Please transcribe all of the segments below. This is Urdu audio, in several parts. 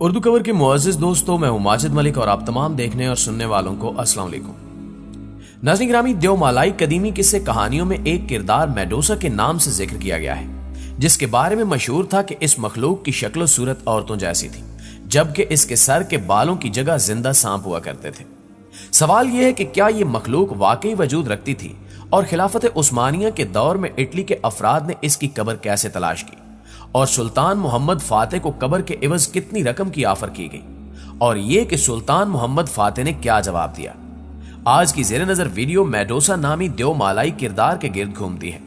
اردو کور کے معزز دوستوں، میں ہوں ماجد ملک اور آپ تمام دیکھنے اور سننے والوں کو السلام علیکم۔ ناظرین گرامی، دیو مالائی قدیمی قصے کہانیوں میں ایک کردار میڈوسا کے نام سے ذکر کیا گیا ہے، جس کے بارے میں مشہور تھا کہ اس مخلوق کی شکل و صورت عورتوں جیسی تھی، جبکہ اس کے سر کے بالوں کی جگہ زندہ سانپ ہوا کرتے تھے۔ سوال یہ ہے کہ کیا یہ مخلوق واقعی وجود رکھتی تھی، اور خلافت عثمانیہ کے دور میں اٹلی کے افراد نے اس کی قبر کیسے تلاش کی، اور سلطان محمد فاتح کو قبر کے عوض کتنی رقم کی آفر کی گئی، اور یہ کہ سلطان محمد فاتح نے کیا جواب دیا۔ آج کی زیر نظر ویڈیو میڈوسا نامی دیو مالائی کردار کے گرد گھومتی ہے،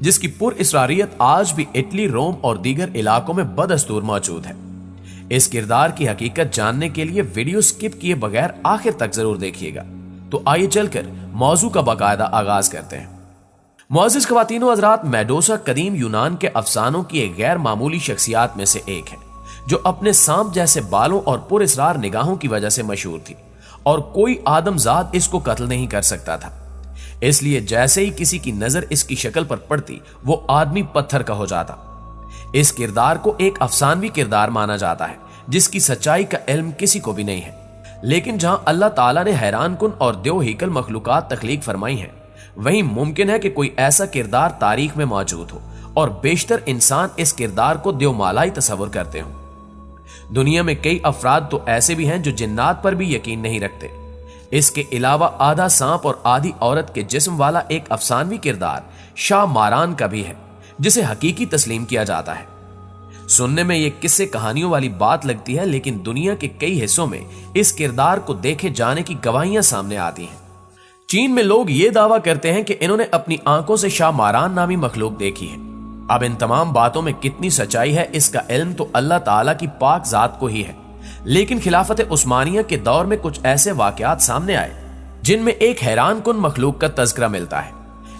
جس کی پر اسراریت آج بھی اٹلی، روم اور دیگر علاقوں میں بدستور موجود ہے۔ اس کردار کی حقیقت جاننے کے لیے ویڈیو سکپ کیے بغیر آخر تک ضرور دیکھیے گا۔ تو آئیے چل کر موضوع کا باقاعدہ آغاز کرتے ہیں۔ معزز خواتین و حضرات، میڈوسا قدیم یونان کے افسانوں کی ایک غیر معمولی شخصیات میں سے ایک ہے، جو اپنے سانپ جیسے بالوں اور پر اسرار نگاہوں کی وجہ سے مشہور تھی، اور کوئی آدم ذات اس کو قتل نہیں کر سکتا تھا۔ اس لیے جیسے ہی کسی کی نظر اس کی شکل پر پڑتی، وہ آدمی پتھر کا ہو جاتا۔ اس کردار کو ایک افسانوی کردار مانا جاتا ہے، جس کی سچائی کا علم کسی کو بھی نہیں ہے، لیکن جہاں اللہ تعالیٰ نے حیران کن اور دیو ہیکل مخلوقات تخلیق فرمائی ہیں، وہیں ممکن ہے کہ کوئی ایسا کردار تاریخ میں موجود ہو، اور بیشتر انسان اس کردار کو دیو مالائی تصور کرتے ہوں۔ دنیا میں کئی افراد تو ایسے بھی ہیں جو جنات پر بھی یقین نہیں رکھتے۔ اس کے علاوہ آدھا سانپ اور آدھی عورت کے جسم والا ایک افسانوی کردار شاہ ماران کا بھی ہے، جسے حقیقی تسلیم کیا جاتا ہے۔ سننے میں یہ قصے کہانیوں والی بات لگتی ہے، لیکن دنیا کے کئی حصوں میں اس کردار کو دیکھے جانے کی گواہیاں سامنے آتی ہیں۔ چین میں لوگ یہ دعویٰ کرتے ہیں کہ انہوں نے اپنی آنکھوں سے شاہ ماران نامی مخلوق دیکھی ہے۔ اب ان تمام باتوں میں کتنی سچائی ہے، اس کا علم تو اللہ تعالیٰ کی پاک ذات کو ہی ہے، لیکن خلافت عثمانیہ کے دور میں کچھ ایسے واقعات سامنے آئے جن میں ایک حیران کن مخلوق کا تذکرہ ملتا ہے۔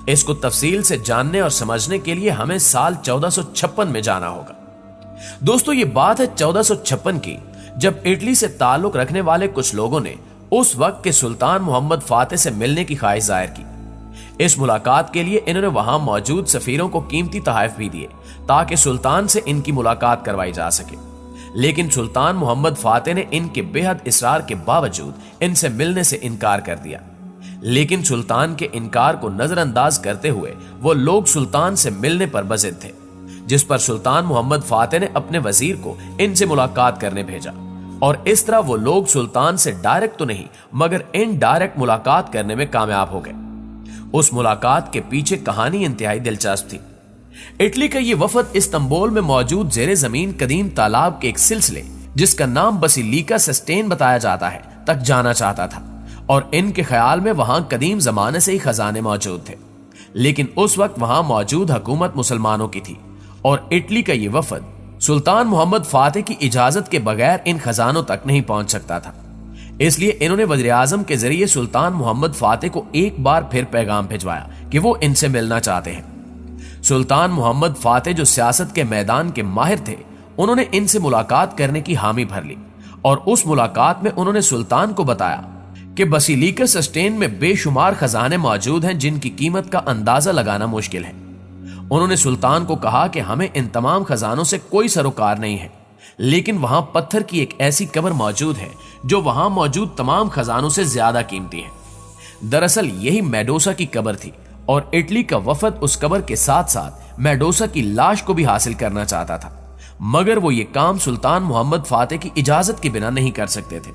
اس کو تفصیل سے جاننے اور سمجھنے کے لیے ہمیں سال 1456 میں جانا ہوگا۔ دوستو، یہ بات ہے 1456 کی، جب اٹلی سے تعلق رکھنے والے کچھ لوگوں نے اس وقت کے سلطان محمد فاتح سے ملنے کی خواہش ظاہر کی۔ اس ملاقات کے لیے انہوں نے وہاں موجود سفیروں کو قیمتی تحائف بھی دیے، تاکہ سلطان سے ان کی ملاقات کروائی جا سکے، لیکن سلطان محمد فاتح نے ان کے بے حد اصرار کے باوجود ان سے ملنے سے انکار کر دیا۔ لیکن سلطان کے انکار کو نظر انداز کرتے ہوئے وہ لوگ سلطان سے ملنے پر بضد تھے، جس پر سلطان محمد فاتح نے اپنے وزیر کو ان سے ملاقات کرنے بھیجا، اور اس طرح وہ لوگ سلطان سے ڈائریکٹ تو نہیں مگر انڈائریکٹ ملاقات کرنے میں کامیاب ہو گئے۔ اس ملاقات کے پیچھے کہانی انتہائی دلچسپ تھی۔ اٹلی کا یہ وفد استنبول میں موجود زیر زمین قدیم تالاب کے ایک سلسلے، جس کا نام بسیلیکا سسٹین بتایا جاتا ہے، تک جانا چاہتا تھا، اور ان کے خیال میں وہاں قدیم زمانے سے ہی خزانے موجود تھے، لیکن اس وقت وہاں موجود حکومت مسلمانوں کی تھی، اور اٹلی کا یہ وفد سلطان محمد فاتح کی اجازت کے بغیر ان خزانوں تک نہیں پہنچ سکتا تھا۔ اس لیے انہوں نے وزیر اعظم کے ذریعے سلطان محمد فاتح کو ایک بار پھر پیغام بھجوایا کہ وہ ان سے ملنا چاہتے ہیں۔ سلطان محمد فاتح، جو سیاست کے میدان کے ماہر تھے، انہوں نے ان سے ملاقات کرنے کی حامی بھر لی، اور اس ملاقات میں انہوں نے سلطان کو بتایا کہ بسیلیکا سسٹین میں بے شمار خزانے موجود ہیں جن کی قیمت کا اندازہ لگانا مشکل ہے۔ انہوں نے سلطان کو کہا کہ ہمیں ان تمام خزانوں سے کوئی سروکار نہیں ہے، لیکن وہاں پتھر کی ایک ایسی قبر موجود ہے جو وہاں موجود تمام خزانوں سے زیادہ قیمتی ہے۔ دراصل یہی میڈوسا کی قبر تھی، اور اٹلی کا وفد اس قبر کے ساتھ ساتھ میڈوسا کی لاش کو بھی حاصل کرنا چاہتا تھا، مگر وہ یہ کام سلطان محمد فاتح کی اجازت کے بنا نہیں کر سکتے تھے۔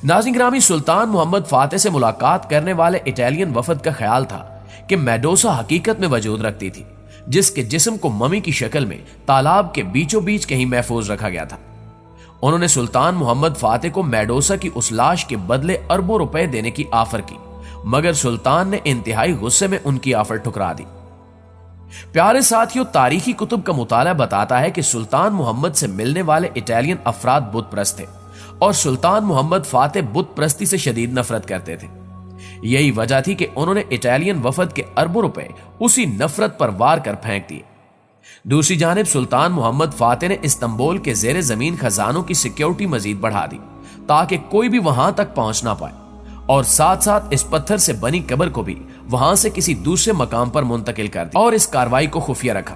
ناظرین گرامی، سلطان محمد فاتح سے ملاقات کرنے والے اٹالین وفد کا خیال تھا کہ میڈوسا حقیقت میں وجود رکھتی تھی، جس کے جسم کو ممی کی شکل میں تالاب کے بیچوں بیچ کہیں محفوظ رکھا گیا تھا۔ انہوں نے سلطان محمد فاتح کو میڈوسا کی اس لاش کے بدلے اربوں روپے دینے کی آفر کی، مگر سلطان نے انتہائی غصے میں ان کی آفر ٹھکرا دی۔ پیارے ساتھیوں، تاریخی کتب کا مطالعہ بتاتا ہے کہ سلطان محمد سے ملنے والے اٹالین افراد بت پرست تھے، اور سلطان محمد فاتح بت پرستی سے شدید نفرت کرتے تھے۔ یہی وجہ تھی کہ انہوں نے اٹالین وفد کے اربوں روپے اسی نفرت پر وار کر پھینک دیے۔ دوسری جانب سلطان محمد فاتح نے استنبول کے زیر زمین خزانوں کی سیکیورٹی مزید بڑھا دی، تاکہ کوئی بھی وہاں تک پہنچ نہ پائے، اور ساتھ ساتھ اس پتھر سے بنی قبر کو بھی وہاں سے کسی دوسرے مقام پر منتقل کر دیا، اور اس کاروائی کو خفیہ رکھا۔